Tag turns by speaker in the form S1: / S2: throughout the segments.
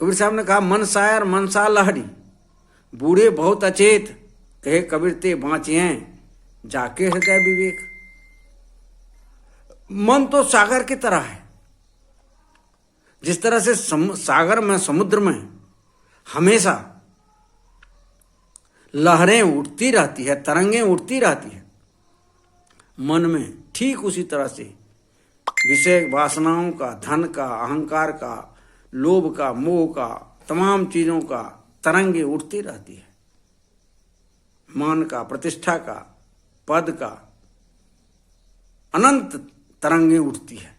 S1: कबीर साहब ने कहा मन सायर मनसा लहरी, बूढ़े बहुत अचेत, कहे कबीर ते बाँचे जाके हृदय विवेक। मन तो सागर की तरह है। जिस तरह से सागर में, समुद्र में हमेशा लहरें उठती रहती है, तरंगें उठती रहती है, मन में ठीक उसी तरह से विषय वासनाओं का, धन का, अहंकार का, लोभ का, मोह का, तमाम चीजों का तरंगे उठती रहती है। मान का, प्रतिष्ठा का, पद का, अनंत तरंगे उठती है।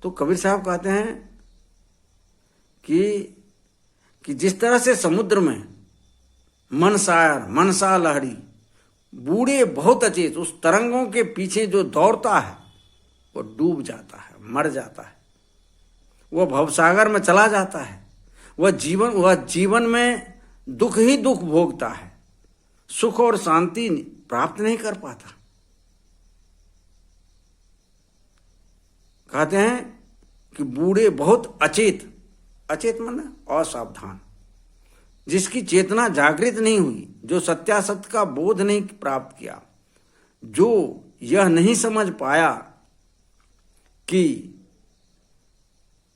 S1: तो कबीर साहब कहते हैं कि जिस तरह से समुद्र में मन सायर मनसा लहरी, बूढ़े बहुत अचेत, उस तरंगों के पीछे जो दौड़ता है वो डूब जाता है, मर जाता है, वह भवसागर में चला जाता है। वह जीवन में दुख ही दुख भोगता है, सुख और शांति प्राप्त नहीं कर पाता। कहते हैं कि बूढ़े बहुत अचेत, अचेत माने असावधान, जिसकी चेतना जागृत नहीं हुई, जो सत्यासत्य का बोध नहीं प्राप्त किया, जो यह नहीं समझ पाया कि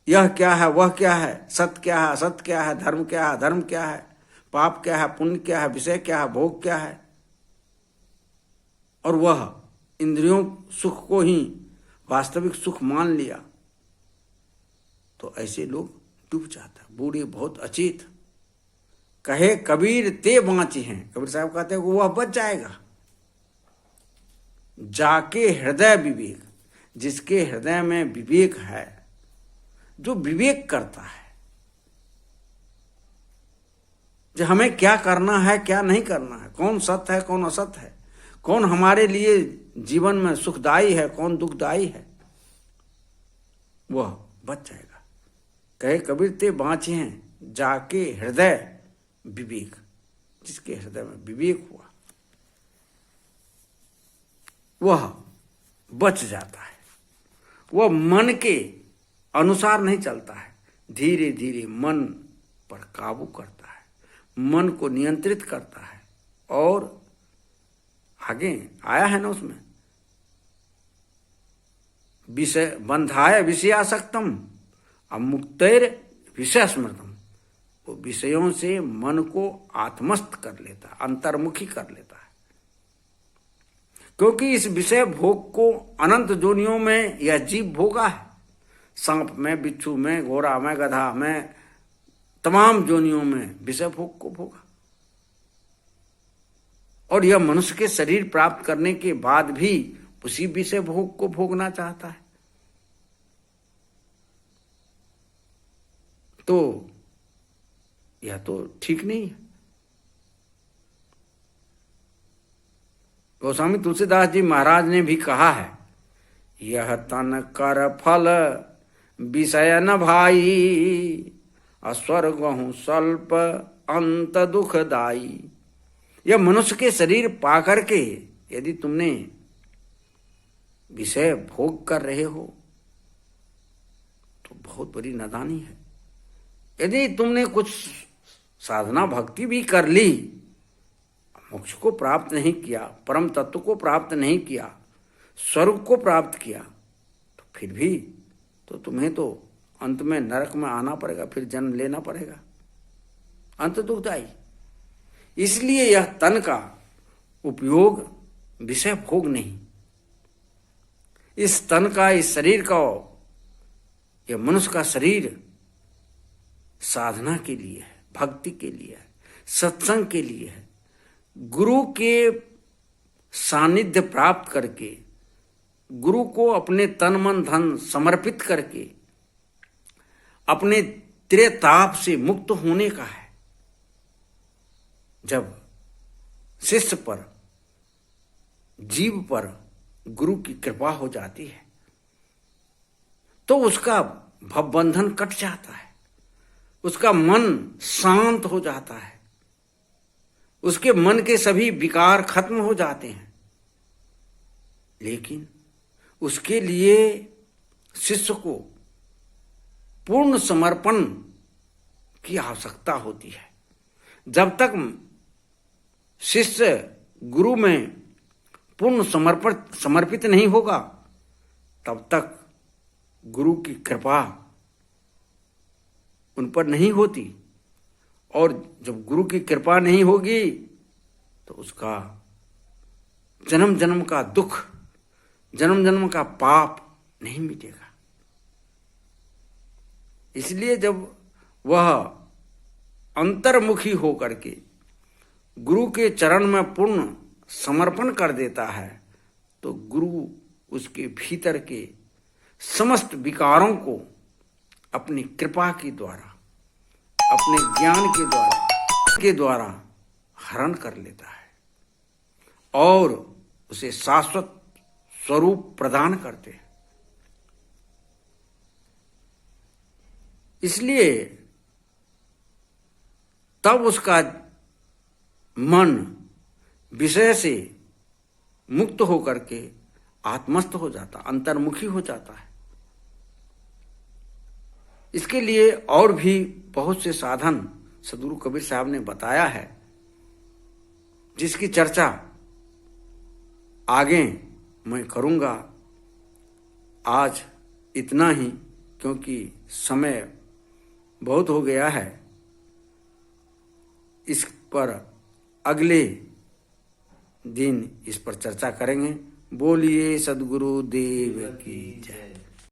S1: यह क्या है, वह क्या है, सत्य क्या है, असत्य क्या है, धर्म क्या है, धर्म क्या है, पाप क्या है, पुण्य क्या है, विषय क्या है, भोग क्या है, और वह इंद्रियों सुख को ही वास्तविक सुख मान लिया, तो ऐसे लोग डूब जाता है। बूढ़े बहुत अचेत, कहे कबीर ते बाँचे हैं। कबीर साहब कहते हैं कि वह बच जाएगा जाके हृदय विवेक, जिसके हृदय में विवेक है, जो विवेक करता है, जो हमें क्या करना है, क्या नहीं करना है, कौन सत्य है, कौन असत्य है, कौन हमारे लिए जीवन में सुखदायी है, कौन दुखदायी है, वह बच जाएगा। कहे कबीर ते बाँचे हैं जाके हृदय विवेक, जिसके हृदय में विवेक हुआ वह बच जाता है। वह मन के अनुसार नहीं चलता है, धीरे धीरे मन पर काबू करता है, मन को नियंत्रित करता है। और आगे आया है ना उसमें, विषय बंधाय विषयासक्तम अमुक्तैर विषय स्मृतम, वो विषयों से मन को आत्मस्थ कर लेता है, अंतर्मुखी कर लेता है। क्योंकि इस विषय भोग को अनंत जोनियों में यह जीव भोगा है, सांप में, बिच्छू में, घोड़ा में, गधा में, तमाम जोनियों में विषय भोग को भोगा। और यह मनुष्य के शरीर प्राप्त करने के बाद भी उसी विषय भोग को भोगना चाहता है। तो यह तो ठीक नहीं है। गोस्वामी तुलसीदास जी महाराज ने भी कहा है, यह तन कर फल विषय न भाई, अस्वर्गहु स्वल्प अंत दुखदाई। यह मनुष्य के शरीर पा करके यदि तुमने विषय भोग कर रहे हो तो बहुत बड़ी नादानी है। यदि तुमने कुछ साधना भक्ति भी कर ली, मोक्ष को प्राप्त नहीं किया, परम तत्व को प्राप्त नहीं किया, स्वर्ग को प्राप्त किया, तो फिर भी तो तुम्हें तो अंत में नरक में आना पड़ेगा, फिर जन्म लेना पड़ेगा, अंत दुखदाई। इसलिए यह तन का उपयोग विषय भोग नहीं, इस तन का, इस शरीर का, यह मनुष्य का शरीर साधना के लिए है, भक्ति के लिए है, सत्संग के लिए है। गुरु के सानिध्य प्राप्त करके, गुरु को अपने तन मन धन समर्पित करके अपने त्रिताप से मुक्त होने का है। जब शिष्य पर, जीव पर गुरु की कृपा हो जाती है तो उसका भवबंधन कट जाता है, उसका मन शांत हो जाता है, उसके मन के सभी विकार खत्म हो जाते हैं। लेकिन उसके लिए शिष्य को पूर्ण समर्पण की आवश्यकता होती है। जब तक शिष्य गुरु में पूर्ण समर्पित नहीं होगा, तब तक गुरु की कृपा उन पर नहीं होती। और जब गुरु की कृपा नहीं होगी तो उसका जन्म जन्म का दुख, जन्म जन्म का पाप नहीं मिटेगा। इसलिए जब वह अंतर्मुखी होकर के गुरु के चरण में पूर्ण समर्पण कर देता है, तो गुरु उसके भीतर के समस्त विकारों को अपनी कृपा के द्वारा, अपने ज्ञान के द्वारा हरण कर लेता है और उसे शाश्वत स्वरूप प्रदान करते हैं। इसलिए तब उसका मन विषय से मुक्त होकर के आत्मस्थ हो जाता, अंतर्मुखी हो जाता है। इसके लिए और भी बहुत से साधन सद्गुरु कबीर साहब ने बताया है, जिसकी चर्चा आगे मैं करूंगा। आज इतना ही, क्योंकि समय बहुत हो गया है। इस पर अगले दिन इस पर चर्चा करेंगे। बोलिए सद्गुरु देव की जय।